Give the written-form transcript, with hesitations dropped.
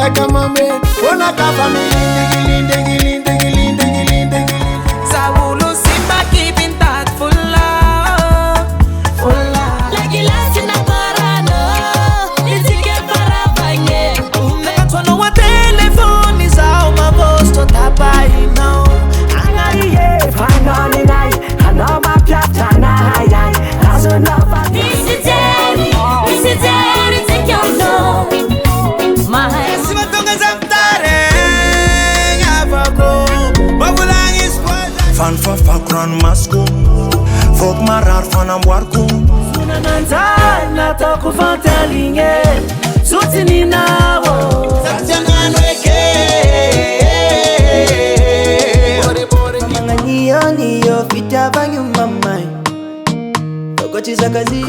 eka mame, ona kapa milinde gilinde. Saulu Simba keeping that full love. Like glass in a parano, it's a get para bange. Nakatwano wa telephone is out my voice to tapai now. Angaye, fanoni nai, hanoma piata nai. Azunova. This is Jerry, take your no. My Simatonga zamtare, yavago. Babulang is Fan fakran masku, fok marar fanam warku. Sunananza na toku fantalinge, sutini nawo. Niyo vita vanyu mamai Tokochiza kazi